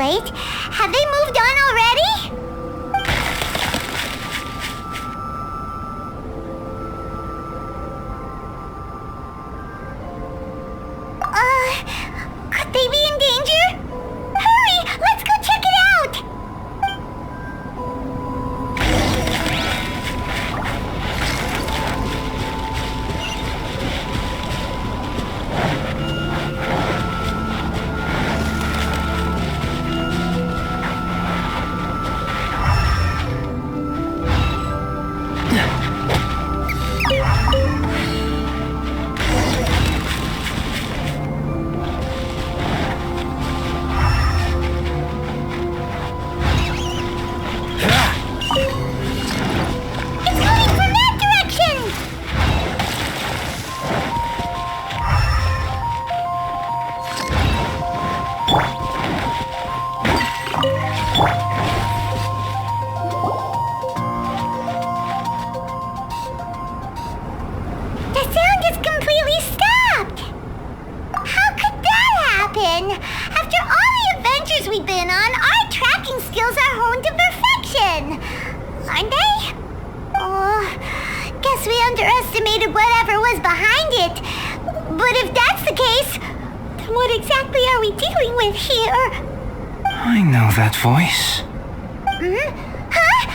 Wait, have they moved on already? Could they be in danger? Hurry, let's go check it out! After all the adventures we've been on, our tracking skills are honed to perfection. Aren't they? Oh, guess we underestimated whatever was behind it. But if that's the case, then what exactly are we dealing with here? I know that voice. Huh?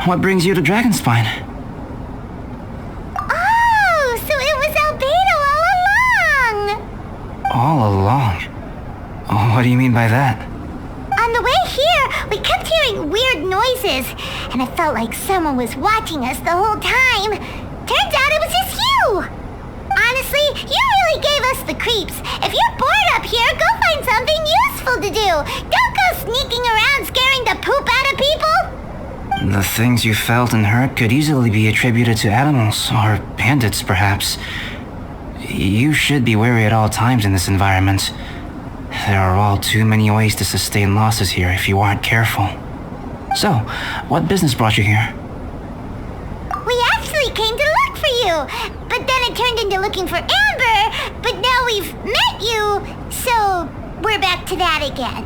What brings you to Dragonspine? Oh, so it was Albedo all along. All along? Oh, what do you mean by that? On the way here, we kept hearing weird noises, and it felt like someone was watching us the whole time. Turns out it was just you! Honestly, you really gave us the creeps. If you're bored up here, go find something useful to do. Don't go sneaking around scaring the poop out of people. The things you felt and heard could easily be attributed to animals, or bandits perhaps. You should be wary at all times in this environment. There are all too many ways to sustain losses here if you aren't careful. So, what business brought you here? We actually came to look for you, but then it turned into looking for Amber, but now we've met you, so we're back to that again.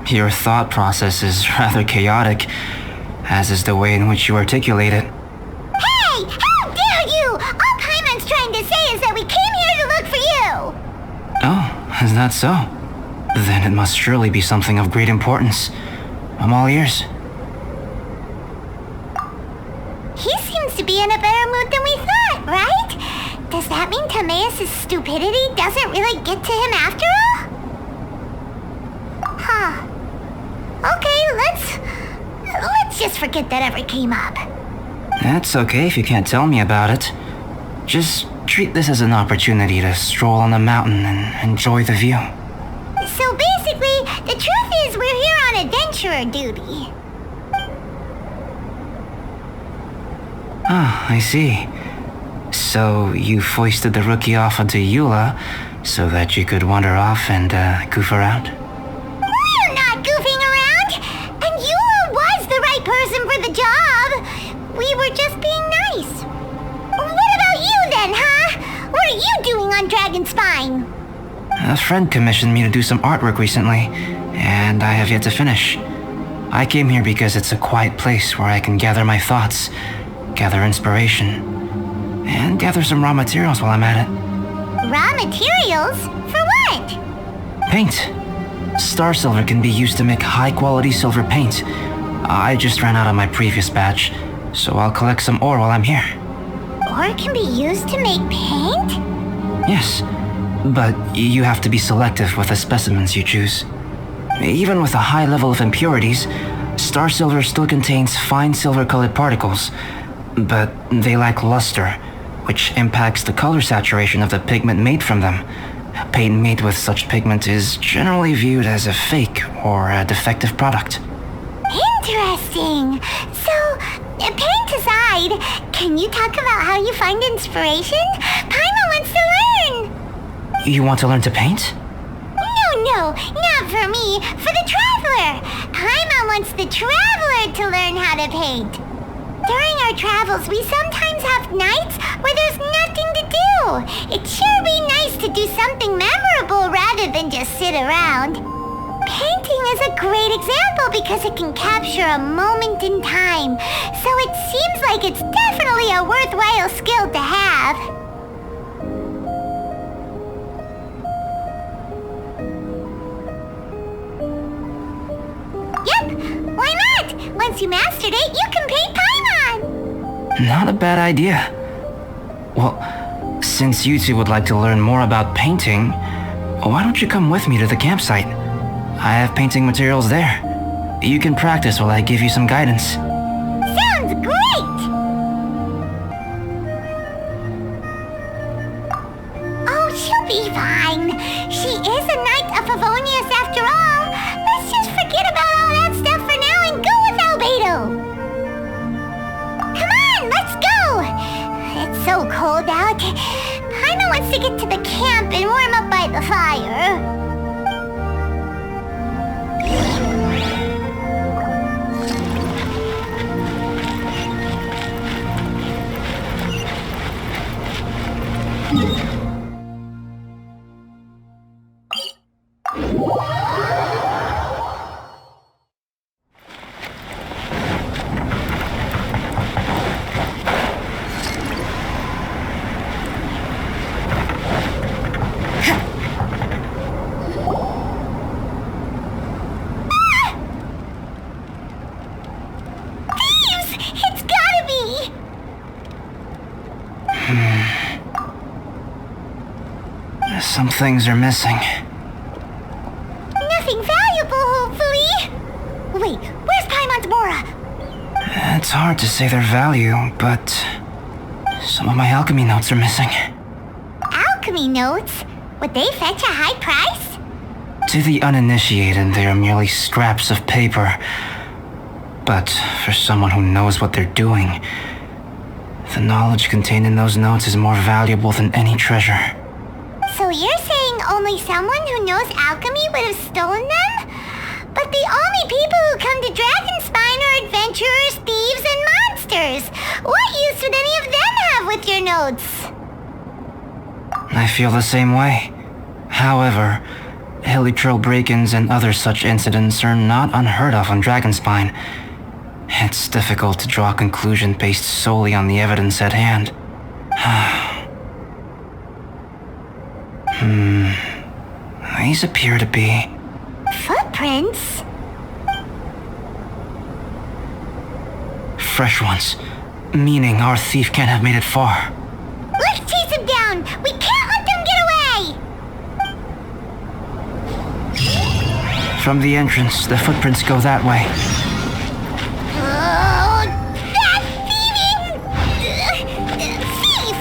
Your thought process is rather chaotic, as is the way in which you articulate it. Hey! How dare you! All Paimon's trying to say is that we came here to look for you! Oh, is that so? Then it must surely be something of great importance. I'm all ears. He seems to be in a better mood than we thought, right? Does that mean Timaeus' stupidity doesn't really get to him after all? Huh. Okay, let's just forget that ever came up. That's okay if you can't tell me about it. Just treat this as an opportunity to stroll on the mountain and enjoy the view. So basically, the truth is we're here on adventurer duty. Ah, I see. So you foisted the rookie off onto Eula so that you could wander off and goof around? We're not goofing around! And Eula was the right person for the job! We were just being nice. What about you then, huh? What are you doing on Dragonspine? A friend commissioned me to do some artwork recently, and I have yet to finish. I came here because it's a quiet place where I can gather my thoughts, gather inspiration, and gather some raw materials while I'm at it. Raw materials? For what? Paint. Star silver can be used to make high-quality silver paint. I just ran out of my previous batch, so I'll collect some ore while I'm here. Ore can be used to make paint? Yes, but you have to be selective with the specimens you choose. Even with a high level of impurities, star silver still contains fine silver-colored particles, but they lack luster, which impacts the color saturation of the pigment made from them. Paint made with such pigment is generally viewed as a fake or a defective product. Interesting. So, paint aside, can you talk about how you find inspiration? Paimon wants to learn. You want to learn to paint? No, not for me. For the traveler. Paimon wants the traveler to learn how to paint. During our travels, we sometimes have nights where there's nothing to do. It'd sure be nice to do something memorable rather than just sit around. Painting is a great example because it can capture a moment in time, so it seems like it's definitely a worthwhile skill to have. Yep, why not? Once you mastered it, you can paint Paimon! Not a bad idea. Well, since you two would like to learn more about painting, why don't you come with me to the campsite? I have painting materials there. You can practice while I give you some guidance. Sounds great! Oh, she'll be fine. She is a knight of Favonius after all. Let's just forget about all that stuff for now and go with Albedo. Come on, let's go! It's so cold out. Paimon wants to get to the camp and warm up by the fire. Some things are missing. Nothing valuable, hopefully. Wait, where's Paimon's Mora? It's hard to say their value, but some of my alchemy notes are missing. Alchemy notes? Would they fetch a high price? To the uninitiated, they are merely scraps of paper. But for someone who knows what they're doing, the knowledge contained in those notes is more valuable than any treasure. So you're saying only someone who knows alchemy would have stolen them? But the only people who come to Dragonspine are adventurers, thieves, and monsters. What use would any of them have with your notes? I feel the same way. However, Hilly-Trail break-ins and other such incidents are not unheard of on Dragonspine. It's difficult to draw a conclusion based solely on the evidence at hand. These appear to be... footprints? fresh ones. Meaning our thief can't have made it far. Let's chase him down! We can't let them get away! From the entrance, the footprints go that way. Oh, that thieving... thief!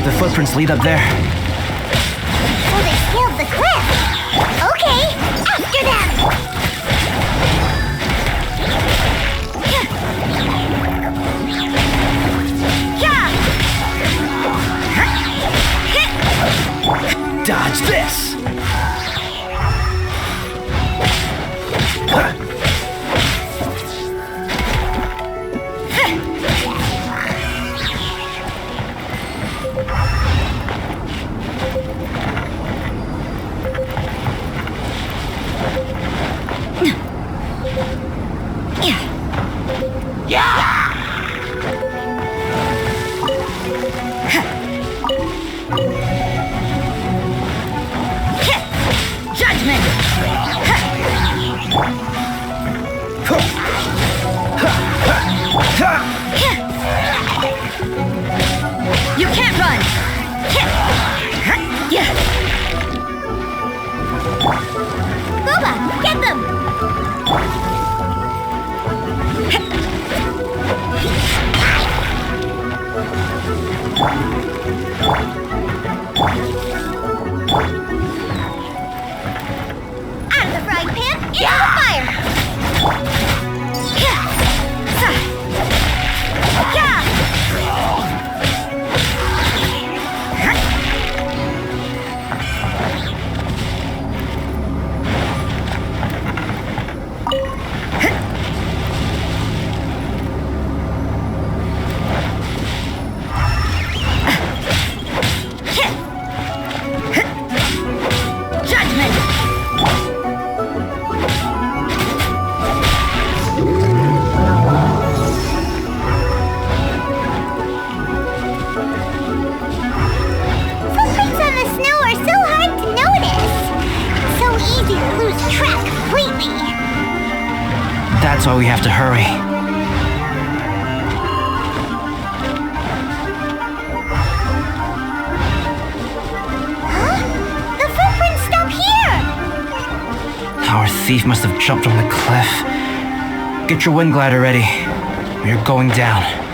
The footprints lead up there. So they scaled the cliff! Okay, after them! Dodge this! You can't run! Boba, get them! Out of the frying pan Into the fire! That's why we have to hurry. Huh? The footprints stop here! Our thief must have jumped from the cliff. Get your wind glider ready. We're going down.